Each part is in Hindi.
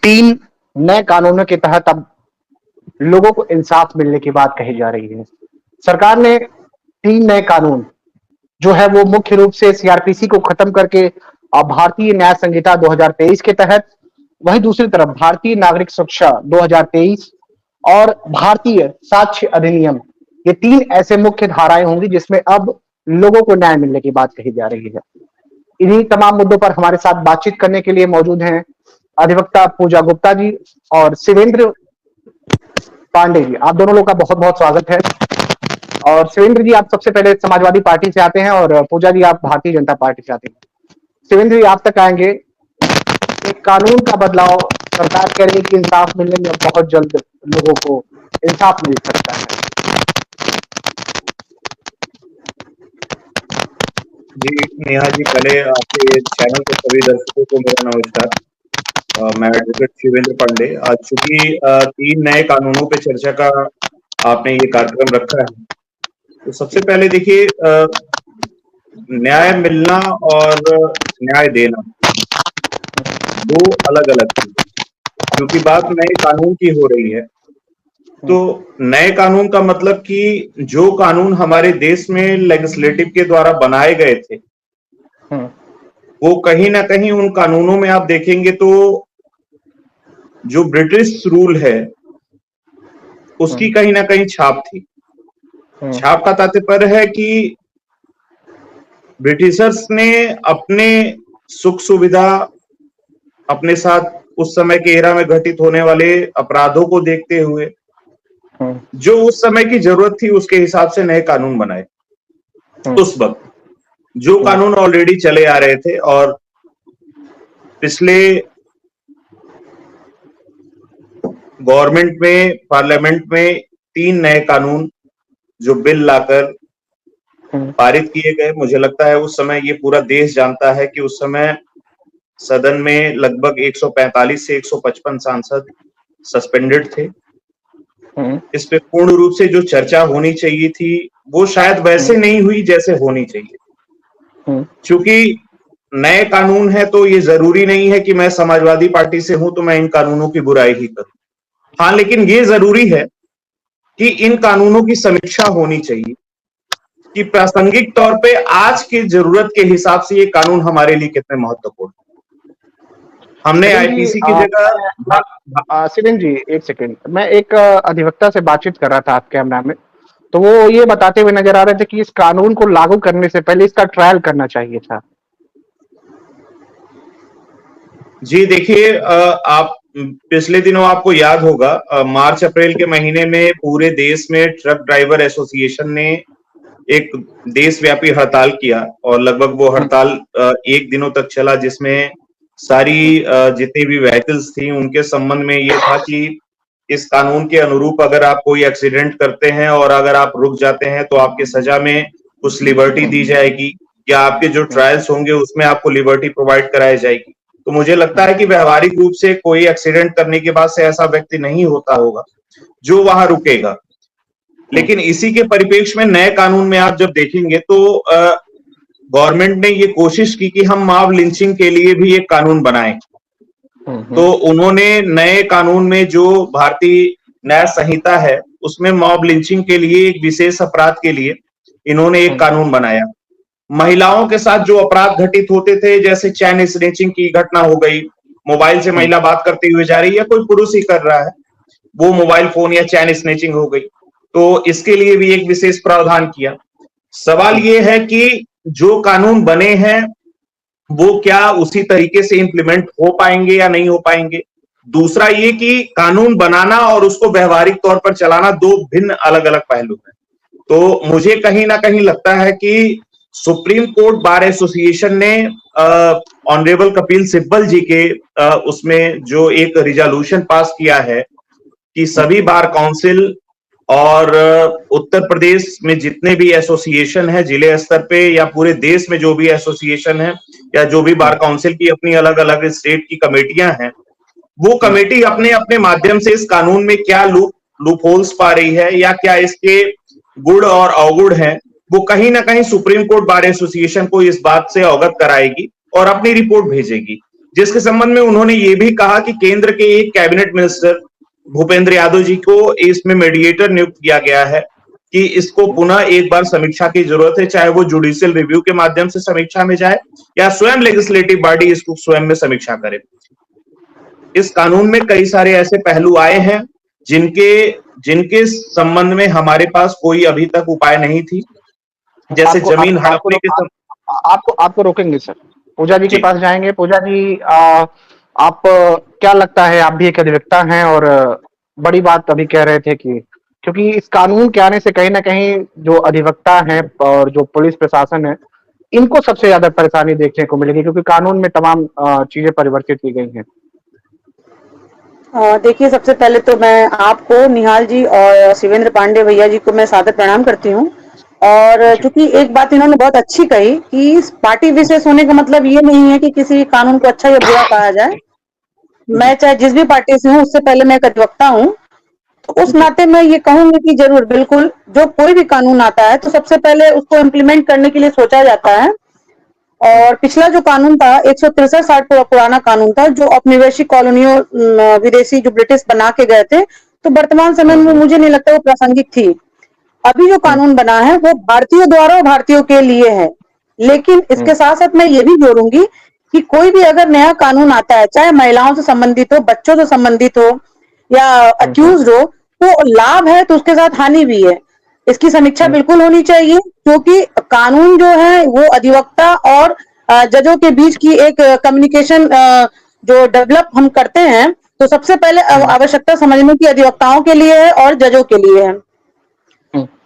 तीन नए कानूनों के तहत अब लोगों को इंसाफ मिलने की बात कही जा रही है। सरकार ने तीन नए कानून जो है वो मुख्य रूप से सीआरपीसी को खत्म करके भारतीय न्याय संहिता 2023 के तहत, वहीं दूसरी तरफ भारतीय नागरिक सुरक्षा 2023 और भारतीय साक्ष्य अधिनियम, ये तीन ऐसे मुख्य धाराएं होंगी जिसमें अब लोगों को न्याय मिलने की बात कही जा रही है। इन्हीं तमाम मुद्दों पर हमारे साथ बातचीत करने के लिए मौजूद हैं अधिवक्ता पूजा गुप्ता जी और शिवेंद्र पांडे जी। आप दोनों लोग का बहुत बहुत स्वागत है। और शिवेंद्र जी, आप सबसे पहले समाजवादी पार्टी से आते हैं और पूजा जी आप भारतीय जनता पार्टी से आते हैं। शिवेंद्र जी, आप तक आएंगे। एक कानून का बदलाव, सरकार कह रही है कि इंसाफ मिलने में बहुत जल्द लोगों को इंसाफ मिल सकता है। जी नेहा जी, पहले आपके चैनल के सभी दर्शकों को मेरा नमस्कार। मैं एडवोकेट शिवेंद्र पांडे। आज चूंकि तीन नए कानूनों पे चर्चा का आपने ये कार्यक्रम रखा है, तो सबसे पहले देखिए, न्याय मिलना और न्याय देना दो अलग अलग चीजें, क्योंकि बात नए कानून की हो रही है। तो नए कानून का मतलब कि जो कानून हमारे देश में लेजिस्लेटिव के द्वारा बनाए गए थे, वो कहीं ना कहीं उन कानूनों में आप देखेंगे तो जो ब्रिटिश रूल है उसकी कहीं ना कहीं छाप थी। छाप का तात्पर्य है कि ब्रिटिशर्स ने अपने सुख सुविधा, अपने साथ उस समय के एरा में घटित होने वाले अपराधों को देखते हुए जो उस समय की जरूरत थी उसके हिसाब से नए कानून बनाए। उस वक्त जो कानून ऑलरेडी चले आ रहे थे, और पिछले गवर्नमेंट में, पार्लियामेंट में तीन नए कानून जो बिल लाकर पारित किए गए। मुझे लगता है उस समय ये पूरा देश जानता है कि उस समय सदन में लगभग 145 से 155 सांसद सस्पेंडेड थे। इस पे पूर्ण रूप से जो चर्चा होनी चाहिए थी वो शायद वैसे नहीं हुई जैसे होनी चाहिए। क्योंकि नए कानून है तो ये जरूरी नहीं है कि मैं समाजवादी पार्टी से हूं तो मैं इन कानूनों की बुराई ही करूं। हाँ, लेकिन ये जरूरी है कि इन कानूनों की समीक्षा होनी चाहिए कि प्रासंगिक तौर पे आज की जरूरत के हिसाब से ये कानून हमारे लिए कितने महत्वपूर्ण है। हमने आईपीसी की जगह शिवेंद्र जी एक सेकंड, मैं एक अधिवक्ता से बातचीत कर रहा था आप कैमरा में, तो वो ये बताते हुए नजर आ रहे थे कि इस कानून को लागू करने से पहले इसका ट्रायल करना चाहिए था। जी देखिए, आप पिछले दिनों आपको याद होगा, मार्च अप्रैल के महीने में पूरे देश में ट्रक ड्राइवर एसोसिएशन ने एक देशव्यापी हड़ताल किया, और लगभग वो हड़ताल 1 दिनों तक चला, जिसमें सारी जितनी भी व्हीकल्स थी उनके संबंध में ये था कि इस कानून के अनुरूप अगर आप कोई एक्सीडेंट करते हैं और अगर आप रुक जाते हैं तो आपके सजा में कुछ लिबर्टी दी जाएगी, या आपके जो ट्रायल्स होंगे उसमें आपको लिबर्टी प्रोवाइड कराई जाएगी। तो मुझे लगता है कि व्यवहारिक रूप से कोई एक्सीडेंट करने के बाद से ऐसा व्यक्ति नहीं होता होगा जो वहां रुकेगा। लेकिन इसी के परिप्रेक्ष्य में नए कानून में आप जब देखेंगे तो गवर्नमेंट ने ये कोशिश की कि हम मॉब लिंचिंग के लिए भी एक कानून बनाएं। तो उन्होंने नए कानून में जो भारतीय न्याय संहिता है उसमें मॉब लिंचिंग के लिए एक विशेष अपराध के लिए इन्होंने एक कानून बनाया। महिलाओं के साथ जो अपराध घटित होते थे, जैसे चैन स्नैचिंग की घटना हो गई, मोबाइल से महिला बात करते हुए जा रही है या कोई पुरुष ही कर रहा है, वो मोबाइल फोन या चैन स्नैचिंग हो गई, तो इसके लिए भी एक विशेष प्रावधान किया। सवाल ये है कि जो कानून बने हैं वो क्या उसी तरीके से इंप्लीमेंट हो पाएंगे या नहीं हो पाएंगे। दूसरा ये कि कानून बनाना और उसको व्यवहारिक तौर पर चलाना दो भिन्न अलग अलग पहलू हैं। तो मुझे कहीं ना कहीं लगता है कि सुप्रीम कोर्ट बार एसोसिएशन ने ऑनरेबल कपिल सिब्बल जी के उसमें जो एक रिजोल्यूशन पास किया है कि सभी बार काउंसिल और उत्तर प्रदेश में जितने भी एसोसिएशन है जिले स्तर पे या पूरे देश में जो भी एसोसिएशन है या जो भी बार काउंसिल की अपनी अलग अलग स्टेट की कमेटियां हैं, वो कमेटी अपने अपने माध्यम से इस कानून में क्या लूप होल्स पा रही है या क्या इसके गुण और अवगुण हैं, वो कहीं ना कहीं सुप्रीम कोर्ट बार एसोसिएशन को इस बात से अवगत कराएगी और अपनी रिपोर्ट भेजेगी, जिसके संबंध में उन्होंने ये भी कहा कि केंद्र के एक कैबिनेट मिनिस्टर भूपेंद्र यादव जी को इसमें मीडिएटर नियुक्त किया गया है कि इसको पुनः एक बार समीक्षा की जरूरत है, चाहे वो जुडिशियल रिव्यू के माध्यम से समीक्षा में जाए या स्वयं लेजिस्लेटिव बॉडी इसको स्वयं में समीक्षा करे। इस कानून में कई सारे ऐसे पहलू आए हैं जिनके संबंध में हमारे पास कोई अभी तक उपाय नहीं थी, जैसे जमीन हड़पने के आपको रोकेंगे सर, पूजा जी के पास जाएंगे। पूजा जी, आप क्या लगता है, आप भी एक अधिवक्ता हैं और बड़ी बात अभी कह रहे थे कि क्योंकि इस कानून के आने से कहीं ना कहीं जो अधिवक्ता हैं और जो पुलिस प्रशासन है, इनको सबसे ज्यादा परेशानी देखने को मिलेगी, क्योंकि कानून में तमाम चीजें परिवर्तित की गई हैं। देखिए, सबसे पहले तो मैं आपको, निहाल जी और शिवेंद्र पांडे भैया जी को मैं सादर प्रणाम करती हूँ। और चूंकि एक बात इन्होंने बहुत अच्छी कही कि पार्टी विशेष होने का मतलब ये नहीं है कि किसी कानून को अच्छा या बुरा कहा जाए। मैं चाहे जिस भी पार्टी से हूँ, उससे पहले मैं एक अधिवक्ता हूँ, तो उस नाते मैं ये कहूंगी कि जरूर बिल्कुल जो कोई भी कानून आता है तो सबसे पहले उसको इम्प्लीमेंट करने के लिए सोचा जाता है। और पिछला जो कानून था 163-60 पुराना कानून था, जो औपनिवेशिक कॉलोनियों विदेशी जो ब्रिटिश बना के गए थे, तो वर्तमान समय में मुझे नहीं लगता वो प्रासंगिक थी। अभी जो कानून बना है वो भारतीयों द्वारा और भारतीयों के लिए है। लेकिन इसके साथ साथ मैं ये भी जोड़ूंगी कि कोई भी अगर नया कानून आता है, चाहे महिलाओं से संबंधित हो, बच्चों से संबंधित हो या अक्यूज हो, तो लाभ है तो उसके साथ हानि भी है। इसकी समीक्षा बिल्कुल होनी चाहिए, क्योंकि कानून जो है वो अधिवक्ता और जजों के बीच की एक कम्युनिकेशन जो डेवलप हम करते हैं, तो सबसे पहले आवश्यकता समझने की अधिवक्ताओं के लिए है और जजों के लिए है।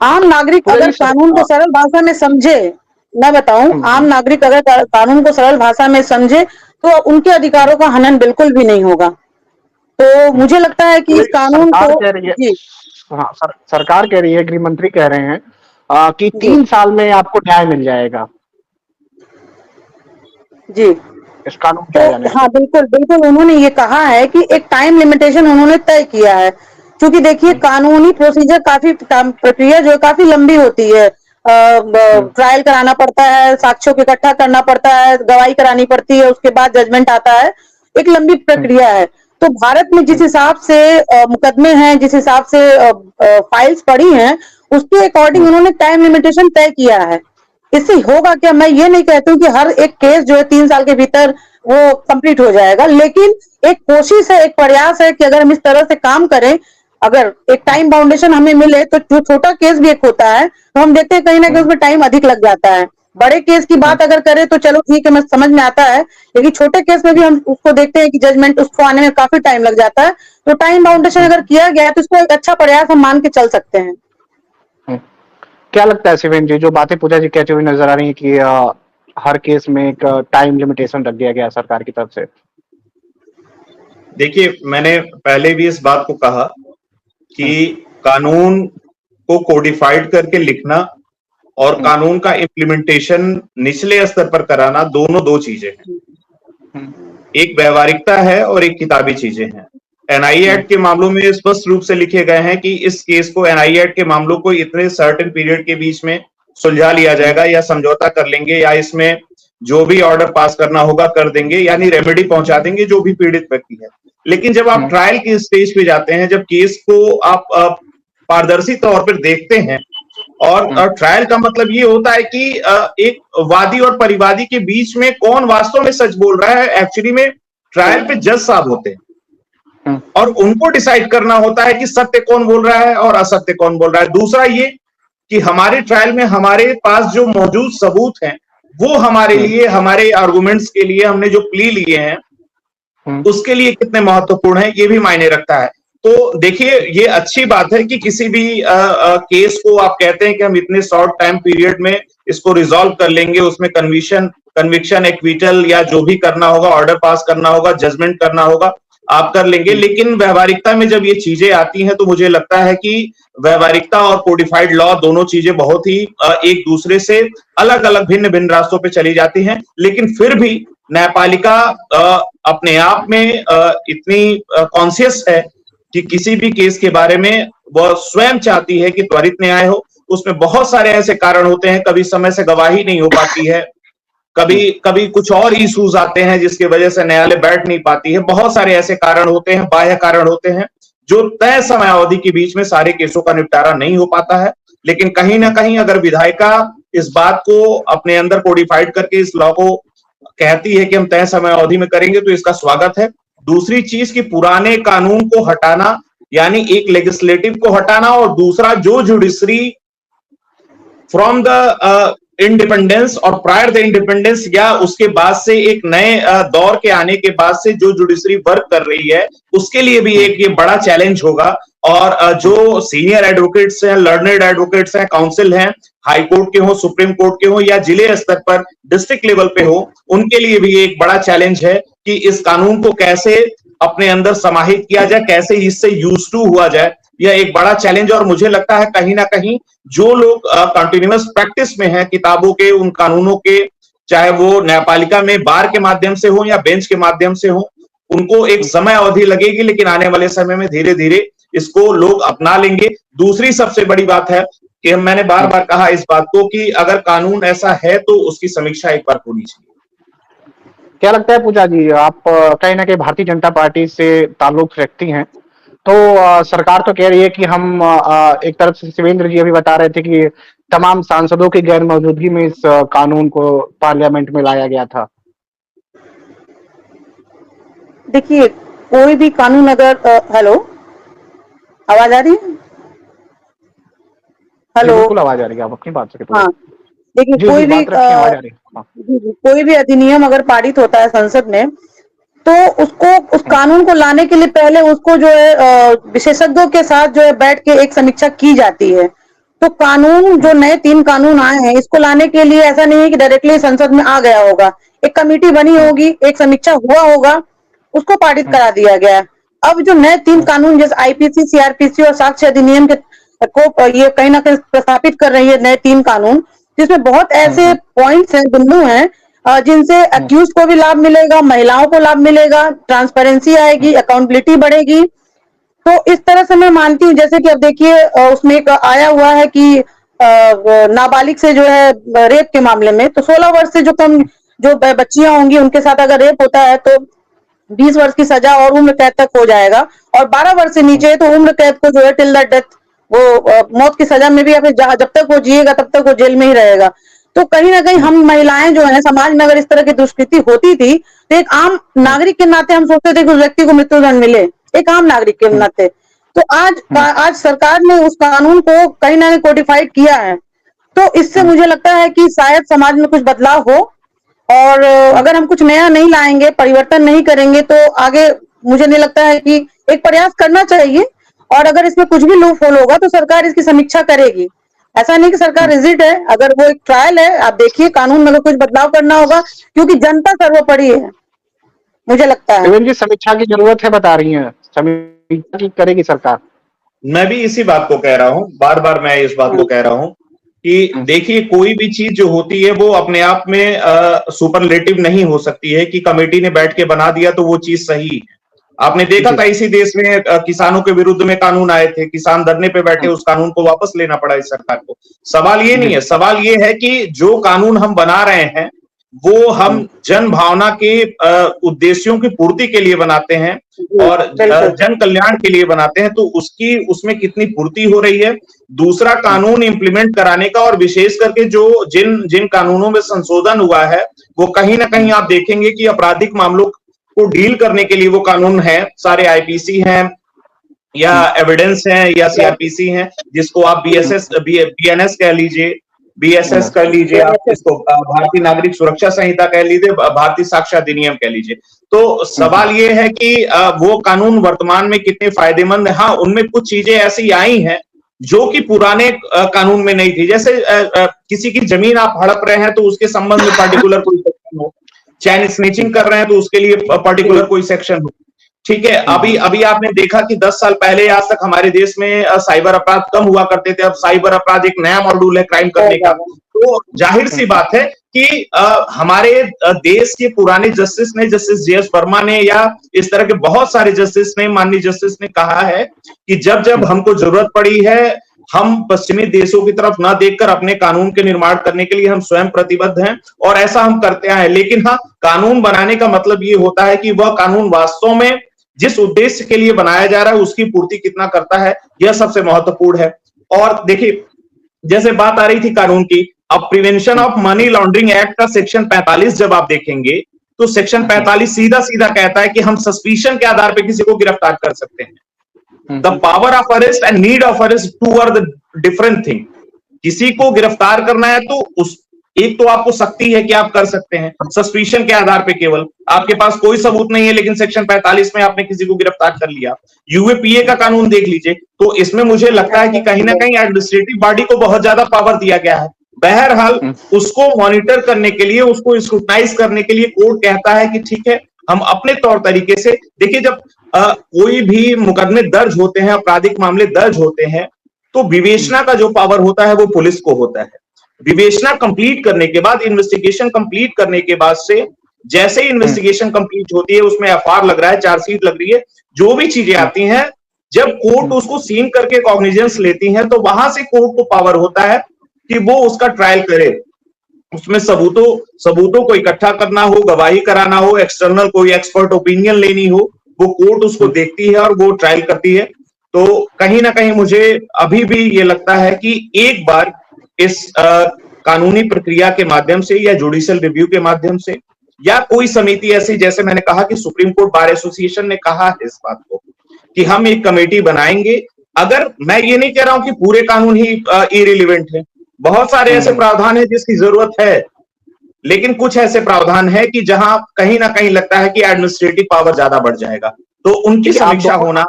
आम नागरिक अगर कानून को सरल भाषा में समझे, मैं बताऊं, आम नागरिक अगर कानून को सरल भाषा में समझे तो उनके अधिकारों का हनन बिल्कुल भी नहीं होगा। तो मुझे लगता है कि इस कानून को सरकार कह रही है, गृह मंत्री कह रहे हैं कि 3 साल में आपको न्याय मिल जाएगा जी। इस कानून के तो हाँ, बिल्कुल बिल्कुल उन्होंने ये कहा है कि एक टाइम लिमिटेशन उन्होंने तय किया है, क्योंकि देखिए कानूनी प्रोसीजर काफी प्रक्रिया जो है काफी लंबी होती है। ट्रायल कराना पड़ता है, साक्ष्यों को इकट्ठा करना पड़ता है, गवाही करानी पड़ती है, उसके बाद जजमेंट आता है, एक लंबी प्रक्रिया है। तो भारत में जिस हिसाब से मुकदमे हैं, जिस हिसाब से फाइल्स पड़ी हैं, उसके अकॉर्डिंग उन्होंने टाइम लिमिटेशन तय किया है। इससे होगा क्या, मैं ये नहीं कहती हूँ कि हर एक केस जो है 3 साल के भीतर वो कंप्लीट हो जाएगा, लेकिन एक कोशिश है, एक प्रयास है कि अगर हम इस तरह से काम करें, अगर एक टाइम बाउंडेशन हमें मिले, तो जो छोटा केस भी एक होता है तो हम देखते हैं कहीं ना कहीं उसमें टाइम अधिक लग जाता है। बड़े केस की बात अगर करें तो चलो ठीक है, मैं समझ में आता है, लेकिन छोटे केस में भी हम उसको देखते हैं कि जजमेंट उसको आने में काफी टाइम लग जाता है। तो टाइम बाउंडेशन अगर किया गया है तो इसको एक अच्छा प्रयास हम मान के चल सकते हैं। क्या लगता है शिवेंद्र जी, जो बातें पूजा जी कहते हुए नजर आ रही है कि हर केस में एक टाइम लिमिटेशन रख दिया गया सरकार की तरफ से? देखिए, मैंने पहले भी इस बात को कहा कि कानून को कोडिफाइड करके लिखना और कानून का इम्प्लीमेंटेशन निचले स्तर पर कराना, दोनों दो चीजें हैं। एक व्यवहारिकता है और एक किताबी चीजें हैं। एनआई एक्ट के मामलों में स्पष्ट रूप से लिखे गए हैं कि इस केस को, एनआई एक्ट के मामलों को इतने सर्टेन पीरियड के बीच में सुलझा लिया जाएगा या समझौता कर लेंगे, या इसमें जो भी ऑर्डर पास करना होगा कर देंगे, यानी रेमेडी पहुंचा देंगे जो भी पीड़ित व्यक्ति है। लेकिन जब आप ट्रायल की स्टेज पे जाते हैं, जब केस को आप पारदर्शी तौर पर देखते हैं, और ट्रायल का मतलब ये होता है कि एक वादी और परिवादी के बीच में कौन वास्तव में सच बोल रहा है। एक्चुअली में ट्रायल पे जज साहब होते हैं और उनको डिसाइड करना होता है कि सत्य कौन बोल रहा है और असत्य कौन बोल रहा है। दूसरा ये कि हमारे ट्रायल में हमारे पास जो मौजूद सबूत हैं, वो हमारे लिए, हमारे आर्गुमेंट्स के लिए हमने जो प्ली लिए हैं उसके लिए कितने महत्वपूर्ण है, ये भी मायने रखता है। तो देखिए, ये अच्छी बात है कि किसी भी केस को आप कहते हैं कि हम इतने शॉर्ट टाइम पीरियड में इसको रिजॉल्व कर लेंगे, उसमें कन्विक्शन, एक्विटल या जो भी करना होगा, ऑर्डर पास करना होगा, जजमेंट करना होगा, आप कर लेंगे। लेकिन व्यवहारिकता में जब ये चीजें आती हैं तो मुझे लगता है कि व्यवहारिकता और कोडिफाइड लॉ दोनों चीजें बहुत ही एक दूसरे से अलग अलग भिन्न भिन्न रास्तों पे चली जाती हैं। लेकिन फिर भी न्यायपालिका अपने आप में इतनी कॉन्शियस है कि किसी भी केस के बारे में वह स्वयं चाहती है कि त्वरित न्याय हो। उसमें बहुत सारे ऐसे कारण होते हैं, कभी समय से गवाही नहीं हो पाती है, कभी कभी कुछ और इश्यूज आते हैं जिसकी वजह से न्यायालय बैठ नहीं पाती है। बहुत सारे ऐसे कारण होते हैं, बाह्य कारण होते हैं, जो तय समय अवधि के बीच में सारे केसों का निपटारा नहीं हो पाता है। लेकिन कहीं ना कहीं अगर विधायिका इस बात को अपने अंदर कोडिफाइड करके इस लॉ को कहती है कि हम तय समय अवधि में करेंगे, तो इसका स्वागत है। दूसरी चीज कि पुराने कानून को हटाना, यानी एक लेजिस्लेटिव को हटाना, और दूसरा जो जुडिशरी फ्रॉम द इंडिपेंडेंस और प्रायर द इंडिपेंडेंस या उसके बाद से एक नए दौर के आने के बाद से जो जुडिशरी वर्क कर रही है, उसके लिए भी एक ये बड़ा चैलेंज होगा। और जो सीनियर एडवोकेट्स हैं, लर्नेड एडवोकेट्स हैं, काउंसिल हैं, हाई कोर्ट के हो, सुप्रीम कोर्ट के हो, या जिले स्तर पर डिस्ट्रिक्ट लेवल पे हो, उनके लिए भी एक बड़ा चैलेंज है कि इस कानून को कैसे अपने अंदर समाहित किया जाए, कैसे इससे यूज टू हुआ जाए। यह एक बड़ा चैलेंज, और मुझे लगता है कहीं ना कहीं जो लोग कंटिन्यूअस प्रैक्टिस में हैं किताबों के, उन कानूनों के, चाहे वो न्यायपालिका में बार के माध्यम से हो या बेंच के माध्यम से हो, उनको एक समय अवधि लगेगी, लेकिन आने वाले समय में धीरे धीरे इसको लोग अपना लेंगे। दूसरी सबसे बड़ी बात है कि मैंने बार बार कहा इस बात को कि अगर कानून ऐसा है तो उसकी समीक्षा एक बार होनी चाहिए। क्या लगता है पूजा जी, आप कहीं ना कहीं भारतीय जनता पार्टी से ताल्लुक रखती हैं, तो सरकार तो कह रही है कि हम एक तरफ से शिवेंद्र जी अभी बता रहे थे कि तमाम सांसदों की गैर मौजूदगी में इस कानून को पार्लियामेंट में लाया गया था। देखिए, कोई भी कानून अगर हेलो, आवाज आ रही है? हेलो, बिल्कुल आवाज आ रही है, आप अपनी बात से। हाँ, देखिए कोई भी कोई भी अधिनियम अगर पारित होता है संसद में, तो उसको उस कानून को लाने के लिए पहले उसको जो है विशेषज्ञों के साथ जो है बैठ के एक समीक्षा की जाती है। तो कानून जो नए 3 कानून आए हैं, इसको लाने के लिए ऐसा नहीं है कि डायरेक्टली संसद में आ गया होगा, एक कमेटी बनी होगी, एक समीक्षा हुआ होगा, उसको पारित करा दिया गया है। अब जो नए 3 कानून जैसे आईपीसी, सीआरपीसी और साक्ष्य अधिनियम के को ये कहीं ना कहीं प्रस्तापित कर रही है नए 3 कानून, जिसमें बहुत ऐसे पॉइंट्स हैं, बिंदु हैं जिनसे अक्यूज को भी लाभ मिलेगा, महिलाओं को लाभ मिलेगा, ट्रांसपेरेंसी आएगी, अकाउंटेबिलिटी बढ़ेगी। तो इस तरह से मैं मानती हूँ, जैसे कि अब देखिए उसमें एक आया हुआ है कि नाबालिग से जो है रेप के मामले में, तो 16 वर्ष से जो कम जो बच्चियां होंगी उनके साथ अगर रेप होता है तो 20 वर्ष की सजा और उम्र कैद तक हो जाएगा, और 12 वर्ष से नीचे तो उम्र कैद को जो है टिल द डेथ, वो मौत की सजा में भी, या फिर जब तक वो जिएगा तब तक वो जेल में ही रहेगा। तो कहीं ना कहीं हम महिलाएं जो है, समाज में अगर इस तरह की दुष्कृति होती थी तो एक आम नागरिक के नाते हम सोचते थे कि उस व्यक्ति को मृत्युदंड मिले, एक आम नागरिक के नाते। तो आज सरकार ने उस कानून को कहीं ना कहीं कोडिफाइड किया है, तो इससे मुझे लगता है कि शायद समाज में कुछ बदलाव हो। और अगर हम कुछ नया नहीं लाएंगे, परिवर्तन नहीं करेंगे, तो आगे मुझे नहीं लगता है कि एक प्रयास करना चाहिए, और अगर इसमें कुछ भी लूप होल होगा तो सरकार इसकी समीक्षा करेगी। ऐसा नहीं कि सरकार रिजिड है, अगर वो एक ट्रायल है, आप देखिए कानून में अगर कुछ बदलाव करना होगा, क्योंकि जनता सर्वोपरि है, मुझे लगता है। जी, समीक्षा की जरूरत है बता रही हैं, समीक्षा की करेगी सरकार। मैं भी इसी बात को कह रहा हूं, बार बार मैं इस बात को कह रहा हूं कि देखिए कोई भी चीज जो होती है वो अपने आप में सुपरलेटिव नहीं हो सकती है कि कमेटी ने बैठ के बना दिया तो वो चीज सही है। आपने देखा था इसी देश में किसानों के विरुद्ध में कानून आए थे, किसान धरने पे बैठे, उस कानून को वापस लेना पड़ा इस सरकार को। सवाल ये नहीं है, सवाल ये है कि जो कानून हम बना रहे हैं वो हम जन भावना के उद्देश्यों की पूर्ति के लिए बनाते हैं और जन कल्याण के लिए बनाते हैं, तो उसमें कितनी पूर्ति हो रही है। दूसरा, कानून इंप्लीमेंट कराने का, और विशेष करके जो जिन कानूनों में संशोधन हुआ है वो कहीं ना कहीं आप देखेंगे कि आपराधिक मामलों को डील करने के लिए वो कानून है, सारे आईपीसी हैं या एविडेंस हैं या सीआरपीसी हैं, जिसको आप बीएनएस कह लीजिए, बीएसएस कर लीजिए, आप इसको भारतीय नागरिक सुरक्षा संहिता कह लीजिए, भारतीय साक्ष्य अधिनियम कह लीजिए। तो सवाल ये है कि वो कानून वर्तमान में कितने फायदेमंद है। हाँ, उनमें कुछ चीजें ऐसी आई हैं जो कि पुराने कानून में नहीं थी। जैसे किसी की जमीन आप हड़प रहे हैं तो उसके संबंध में पर्टिकुलर कोई सेक्शन हो, चैन स्नेचिंग कर रहे हैं तो उसके लिए पर्टिकुलर कोई सेक्शन हो, ठीक है। अभी आपने देखा कि 10 साल पहले आज तक हमारे देश में साइबर अपराध कम हुआ करते थे, अब साइबर अपराध एक नया मॉड्यूल है क्राइम करने का। तो जाहिर सी बात है कि हमारे देश के पुराने जस्टिस ने, जस्टिस जेएस वर्मा ने या इस तरह के बहुत सारे जस्टिस ने, माननीय जस्टिस ने कहा है कि जब जब हमको जरूरत पड़ी है हम पश्चिमी देशों की तरफ ना देखकर अपने कानून के निर्माण करने के लिए हम स्वयं प्रतिबद्ध हैं और ऐसा हम करते आए हैं। लेकिन हाँ, कानून बनाने का मतलब ये होता है कि वह कानून वास्तव में जिस उद्देश्य के लिए बनाया जा रहा है उसकी पूर्ति कितना करता है, यह सबसे महत्वपूर्ण है। और देखिए, जैसे बात आ रही थी कानून की, अब prevention of money laundering act का सेक्शन 45 जब आप देखेंगे तो सेक्शन 45 सीधा सीधा कहता है कि हम सस्पिशन के आधार पर किसी को गिरफ्तार कर सकते हैं। The power of arrest and need of arrest two are the different thing. किसी को गिरफ्तार करना है तो उस एक तो आपको शक्ति है कि आप कर सकते हैं, सस्पिशन के आधार पे, केवल आपके पास कोई सबूत नहीं है लेकिन सेक्शन 45 में आपने किसी को गिरफ्तार कर लिया। यूएपीए का कानून देख लीजिए, तो इसमें मुझे लगता है कि कहीं ना कहीं एडमिनिस्ट्रेटिव बॉडी को बहुत ज्यादा पावर दिया गया है। बहरहाल उसको मॉनिटर करने के लिए, उसको स्क्रूटनाइज करने के लिए कोर्ट कहता है कि ठीक है, हम अपने तौर तरीके से देखिए, जब कोई भी मुकदमे दर्ज होते हैं, आपराधिक मामले दर्ज होते हैं, तो विवेचना का जो पावर होता है वो पुलिस को होता है। विवेचना कंप्लीट करने के बाद, इन्वेस्टिगेशन कंप्लीट करने के बाद से जैसे ही इन्वेस्टिगेशन कंप्लीट होती है, उसमें एफआईआर लग रहा है, चार्जशीट लग रही है, जो भी चीजें आती हैं, जब कोर्ट उसको सीन करके कॉग्निजेंस लेती है, तो वहां से कोर्ट को पावर होता है कि वो उसका ट्रायल करे। उसमें सबूतों को इकट्ठा करना हो, गवाही कराना हो, एक्सटर्नल कोई एक्सपर्ट ओपिनियन लेनी हो, वो कोर्ट उसको देखती है और वो ट्रायल करती है। तो कहीं ना कहीं मुझे अभी भी ये लगता है कि एक बार इस कानूनी प्रक्रिया के माध्यम से या जुडिशियल रिव्यू के माध्यम से या कोई समिति ऐसी, जैसे मैंने कहा कि सुप्रीम कोर्ट बार एसोसिएशन ने कहा है इस बात को कि हम एक कमेटी बनाएंगे। अगर मैं ये नहीं कह रहा हूं कि पूरे कानून ही इररिलेवेंट है, बहुत सारे ऐसे प्रावधान है जिसकी जरूरत है, लेकिन कुछ ऐसे प्रावधान है कि जहां कहीं ना कहीं लगता है कि एडमिनिस्ट्रेटिव पावर ज्यादा बढ़ जाएगा, तो उनकी समीक्षा होना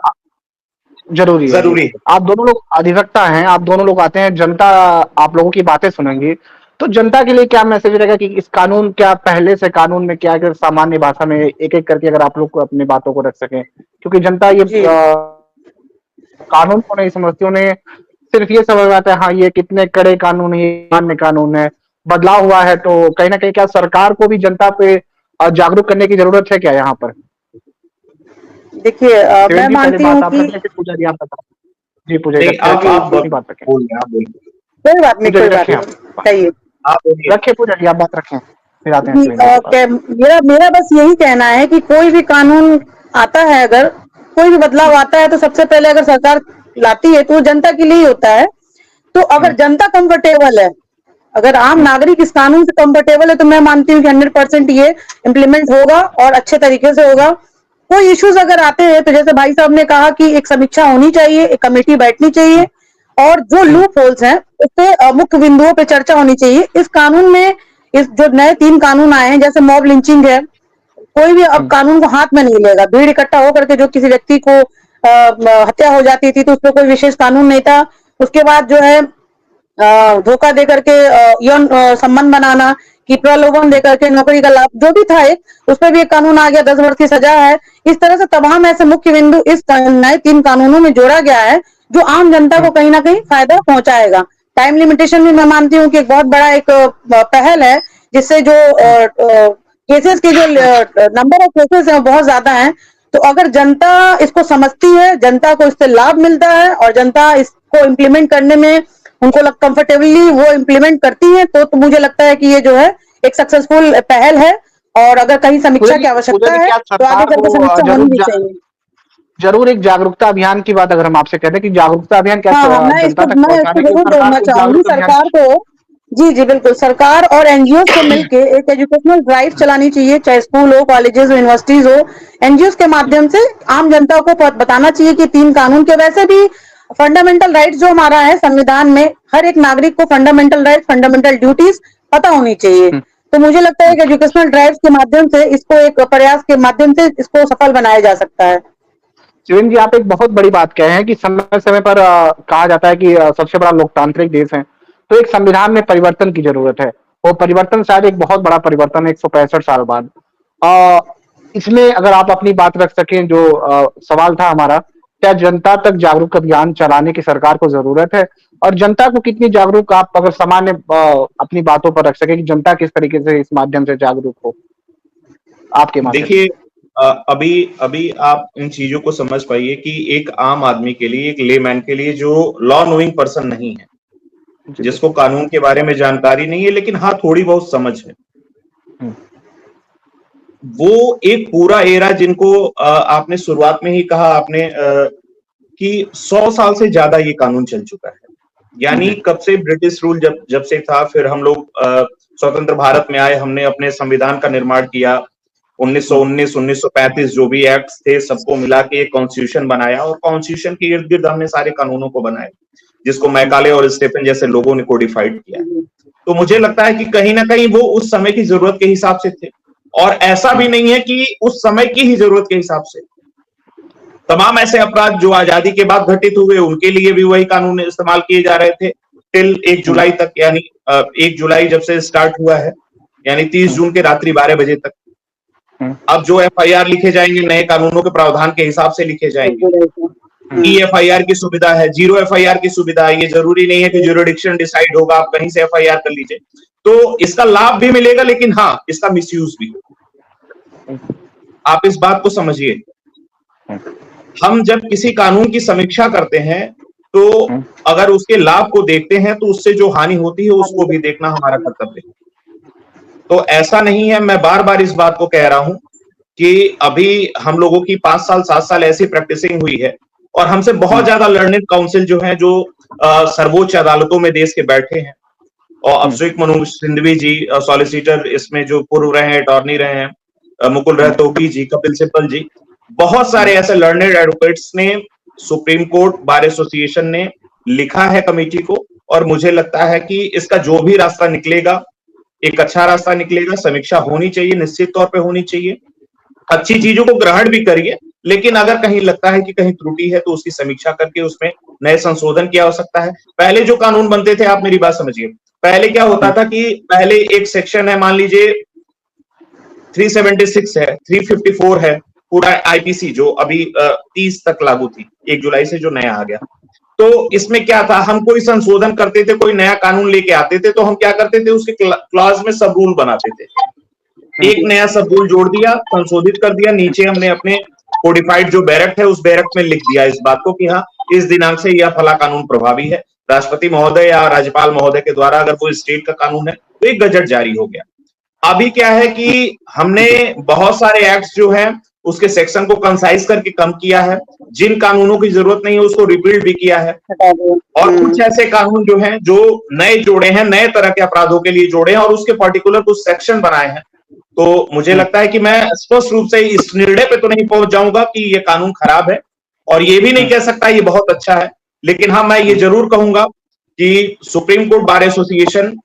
जरूरी है। आप दोनों लोग अधिवक्ता हैं, आप दोनों लोग आते हैं, जनता आप लोगों की बातें सुनेंगी, तो जनता के लिए क्या मैसेज रहेगा कि इस कानून, क्या पहले से कानून में क्या, अगर सामान्य भाषा में एक एक करके अगर आप लोग को अपनी बातों को रख सकें, क्योंकि जनता ये कानून को नहीं समझती, उन्हें सिर्फ ये समझ आता है हाँ ये कितने कड़े कानून है, ये मान्य कानून है, बदलाव हुआ है, तो कहीं ना कहीं क्या सरकार को भी जनता पे जागरूक करने की जरूरत है क्या यहाँ पर? देखिए, मैं मानती हूँ कि पूजा जी आप बता। जी पूजा जी, आप बात रखें। कोई बात नहीं, कोई बात नहीं, कहिए, रखे पूजा जी, आप बात रखें, फिर आते हैं। मेरा बस यही कहना है कि कोई भी कानून आता है, अगर कोई भी बदलाव आता है, तो सबसे पहले अगर सरकार लाती है तो वो जनता के लिए ही होता है। तो अगर जनता कंफर्टेबल है, अगर आम नागरिक इस कानून से कंफर्टेबल है, तो मैं मानती हूँ कि 100% ये इम्प्लीमेंट होगा और अच्छे तरीके से होगा। कोई इश्यूज अगर आते हैं तो जैसे भाई साहब ने कहा कि एक समीक्षा होनी चाहिए, एक कमेटी बैठनी चाहिए, और जो लूप होल्स हैं उस पे मुख्य बिंदुओं पे चर्चा होनी चाहिए। इस कानून में इस जो नए 3 कानून आए हैं, जैसे मॉब लिंचिंग है, कोई भी अब कानून को हाथ में नहीं लेगा। भीड़ इकट्ठा होकर के जो किसी व्यक्ति को हत्या हो जाती थी तो उस पर कोई विशेष कानून नहीं था। उसके बाद जो है धोखा दे करके यौन संबंध बनाना, कि प्रलोभन देकर के नौकरी का लाभ, जो भी था एक, उस पर भी एक कानून आ गया, 10 वर्ष की सजा है। इस तरह से तमाम ऐसे मुख्य बिंदु इस नए 3 कानूनों में जोड़ा गया है जो आम जनता को कहीं ना कहीं फायदा पहुंचाएगा। टाइम लिमिटेशन भी मैं मानती हूँ कि एक बहुत बड़ा एक पहल है, जिससे जो केसेस के जो नंबर ऑफ केसेस है बहुत ज्यादा है। तो अगर जनता इसको समझती है, जनता को इससे लाभ मिलता है और जनता इसको इम्प्लीमेंट करने में उनको कंफर्टेबली वो इम्प्लीमेंट करती है, तो मुझे लगता है कि ये जो है एक सक्सेसफुल पहल है। और अगर कहीं समीक्षा की आवश्यकता है तो आगे चलकर समीक्षा होनी भी चाहिए। जरूर एक जागरूकता अभियान की बात अगर हम आपसे कहते हैं कि जागरूकता अभियान क्या मैं इसको जरूर बोलना चाहूंगी सरकार को। जी बिल्कुल, सरकार और एनजीओ को मिलकर एक एजुकेशनल ड्राइव चलानी चाहिए, चाहे स्कूल हो, कॉलेजेस हो, यूनिवर्सिटीज हो। एनजीओ के माध्यम से आम जनता को बताना चाहिए कि 3 कानून के, वैसे भी फंडामेंटल राइट्स जो हमारा है संविधान में, हर एक नागरिक को फंडामेंटल राइट्स, फंडामेंटल ड्यूटीज पता होनी चाहिए। तो मुझे लगता है कि एजुकेशनल ड्राइव के माध्यम से इसको, एक प्रयास के माध्यम से इसको सफल बनाया जा सकता है। शिवेंद्र जी, आप एक बहुत बड़ी बात कहे हैं कि समय समय पर कहा जाता है कि सबसे बड़ा लोकतांत्रिक देश है, तो एक संविधान में परिवर्तन की जरूरत है। वो परिवर्तन शायद एक बहुत बड़ा परिवर्तन है 165 साल बाद। इसमें अगर आप अपनी बात रख सकें, जो सवाल था हमारा, क्या जनता तक जागरूक अभियान चलाने की सरकार को जरूरत है, और जनता को कितनी जागरूक, आप अगर सामान्य अपनी बातों पर रख सके कि जनता किस तरीके से इस माध्यम से जागरूक हो आपके माध्यम? देखिए, अभी आप इन चीजों को समझ पाइए कि एक आम आदमी के लिए, एक लेमैन के लिए जो लॉ नोइंग पर्सन नहीं है, जिसको कानून के बारे में जानकारी नहीं है, लेकिन हाँ थोड़ी बहुत समझ है, वो एक पूरा एरा जिनको आपने शुरुआत में ही कहा आपने कि 100 साल से ज्यादा ये कानून चल चुका है। यानी कब से ब्रिटिश रूल जब से था, फिर हम लोग स्वतंत्र भारत में आए, हमने अपने संविधान का निर्माण किया, 1919, 1935 जो भी एक्ट्स थे सबको मिला के एक कॉन्स्टिट्यूशन बनाया, और कॉन्स्टिट्यूशन के इर्द गिर्द हमने सारे कानूनों को बनाया, जिसको मैकाले और स्टेफन जैसे लोगों ने कोडिफाइड किया। तो मुझे लगता है कि कहीं ना कहीं वो उस समय की जरूरत के हिसाब से थे, और ऐसा भी नहीं है कि उस समय की ही जरूरत के हिसाब से। तमाम ऐसे अपराध जो आजादी के बाद घटित हुए, उनके लिए भी वही कानून इस्तेमाल किए जा रहे थे टिल 1 जुलाई तक। यानी 1 जुलाई जब से स्टार्ट हुआ है, यानी 30 जून के रात्रि 12 बजे तक। अब जो FIR लिखे जाएंगे नए कानूनों के प्रावधान के हिसाब से लिखे जाएंगे। EFIR की सुविधा है, 0 FIR की सुविधा है। ये जरूरी नहीं है कि ज्यूरिडिक्शन डिसाइड होगा, आप कहीं से FIR कर लीजिए। तो इसका लाभ भी मिलेगा, लेकिन हाँ इसका मिसयूज भी। आप इस बात को समझिए। हम जब किसी कानून की समीक्षा करते हैं तो अगर उसके लाभ को देखते हैं तो उससे जो हानि होती है उसको भी देखना हमारा कर्तव्य है। तो ऐसा नहीं है, मैं बार बार इस बात को कह रहा हूं कि अभी हम लोगों की 5 साल 7 साल ऐसी प्रैक्टिसिंग हुई है, और हमसे बहुत ज्यादा लर्निंग काउंसिल जो है, जो सर्वोच्च अदालतों में देश के बैठे हैं, और अभिषेक मनु सिंघवी जी सॉलिसिटर इसमें जो पूर्व रहे हैं, अटॉर्नी रहे हैं, मुकुल रोहतगी जी, कपिल सिब्बल जी, बहुत सारे ऐसे लर्नेड एडवोकेट्स ने, सुप्रीम कोर्ट बार एसोसिएशन ने लिखा है कमेटी को, और मुझे लगता है कि इसका जो भी रास्ता निकलेगा एक अच्छा रास्ता निकलेगा। समीक्षा होनी चाहिए, निश्चित तौर पे होनी चाहिए। अच्छी चीजों को ग्रहण भी करिए, लेकिन अगर कहीं लगता है कि कहीं त्रुटि है तो उसकी समीक्षा करके उसमें नए संशोधन की आवश्यकता है। पहले जो कानून बनते थे, आप मेरी बात समझिए, पहले क्या होता था कि पहले एक सेक्शन है, मान लीजिए 376 है, 354 है, पूरा IPC जो अभी 30 तक लागू थी, 1 जुलाई से जो नया आ गया। तो इसमें क्या था, हम कोई संशोधन करते थे, कोई नया कानून लेके आते थे, तो हम क्या करते थे, उसके क्लॉज में सब रूल बनाते थे। एक नया सब रूल जोड़ दिया, संशोधित कर दिया, नीचे हमने अपने कोडिफाइड जो बैरक है उस बैरक में लिख दिया इस बात को कि हाँ इस दिनांक से यह फला कानून प्रभावी है। राष्ट्रपति महोदय या राज्यपाल महोदय के द्वारा अगर कोई स्टेट का कानून है तो एक गजट जारी हो गया। अभी क्या है कि हमने बहुत सारे एक्ट्स जो है उसके सेक्शन को कंसाइज करके कम किया है, जिन कानूनों की जरूरत नहीं है उसको रिबिल्ड भी किया है, और कुछ ऐसे कानून जो हैं जो नए जोड़े हैं, नए तरह के अपराधों के लिए जोड़े हैं, और उसके पर्टिकुलर कुछ सेक्शन बनाए हैं। तो मुझे लगता है कि मैं स्पष्ट रूप से इस निर्णय पे तो नहीं पहुंच जाऊंगा कि ये कानून खराब है, और ये भी नहीं कह सकता ये बहुत अच्छा है, लेकिन हाँ मैं ये जरूर कहूंगा कि सुप्रीम कोर्ट बार एसोसिएशन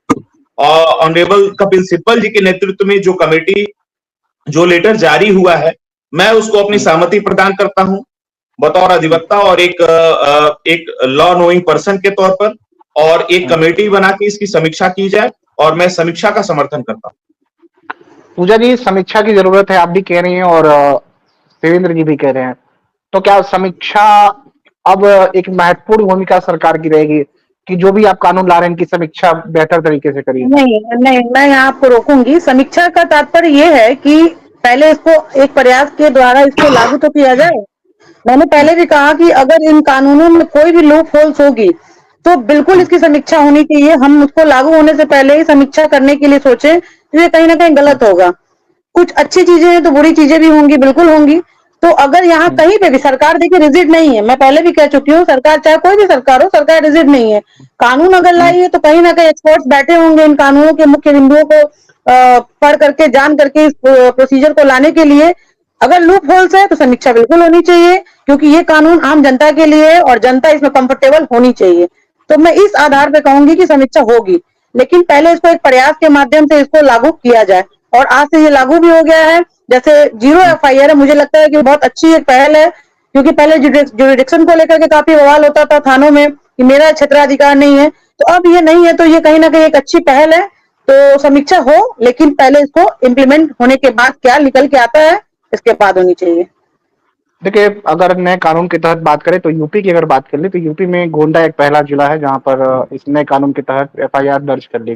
और ऑनरेबल कपिल सिब्बल जी के नेतृत्व में जो कमेटी, जो लेटर जारी हुआ है, मैं उसको अपनी सहमति प्रदान करता हूं बतौर अधिवक्ता और एक लॉ नोइंग पर्सन के तौर पर, और एक कमेटी बना के इसकी समीक्षा की जाए, और मैं समीक्षा का समर्थन करता हूं। पूजा जी, समीक्षा की जरूरत है, आप भी कह रही हैं और देवेंद्र जी भी कह रहे हैं, तो क्या समीक्षा अब एक महत्वपूर्ण भूमिका सरकार की रहेगी कि जो भी आप कानून ला रहे हैं इनकी समीक्षा बेहतर तरीके से करिए? नहीं, मैं यहाँ आपको रोकूंगी। समीक्षा का तात्पर्य ये है कि पहले इसको एक प्रयास के द्वारा इसको लागू तो किया जाए। मैंने पहले भी कहा कि अगर इन कानूनों में कोई भी लूप होल्स होगी तो बिल्कुल इसकी समीक्षा होनी चाहिए। हम उसको लागू होने से पहले ही समीक्षा करने के लिए सोचे तो ये कहीं ना कहीं गलत होगा। कुछ अच्छी चीजें हैं तो बुरी चीजें भी होंगी, बिल्कुल होंगी। तो अगर यहाँ कहीं पे भी सरकार देखिए रिजिड नहीं है, मैं पहले भी कह चुकी हूँ, सरकार चाहे कोई भी सरकार हो, सरकार रिजिड नहीं है। कानून अगर लाई है तो कहीं ना कहीं एक्सपर्ट्स बैठे होंगे इन कानूनों के मुख्य बिंदुओं को पढ़ करके, जान करके इस प्रोसीजर को लाने के लिए। अगर लूप होल्स है तो समीक्षा बिल्कुल होनी चाहिए, क्योंकि ये कानून आम जनता के लिए है और जनता इसमें कंफर्टेबल होनी चाहिए। तो मैं इस आधार पे कहूंगी कि समीक्षा होगी, लेकिन पहले इसको एक प्रयास के माध्यम से इसको लागू किया जाए, और आज से ये लागू भी हो गया है। जैसे 0 FIR है, मुझे लगता है कि बहुत अच्छी एक पहल है, क्योंकि पहले जुरिडिक्शन को लेकर के काफी बवाल होता था थानों में कि मेरा क्षेत्राधिकार नहीं है, तो अब ये नहीं है, तो ये कहीं ना कहीं एक अच्छी पहल है। तो समीक्षा हो, लेकिन पहले इसको इम्प्लीमेंट होने के बाद क्या निकल के आता है इसके बाद होनी चाहिए। देखिए, अगर नए कानून के तहत बात करें तो यूपी की अगर बात कर ले तो यूपी में गोंडा एक पहला जिला है जहां पर इस नए कानून के तहत FIR दर्ज कर ली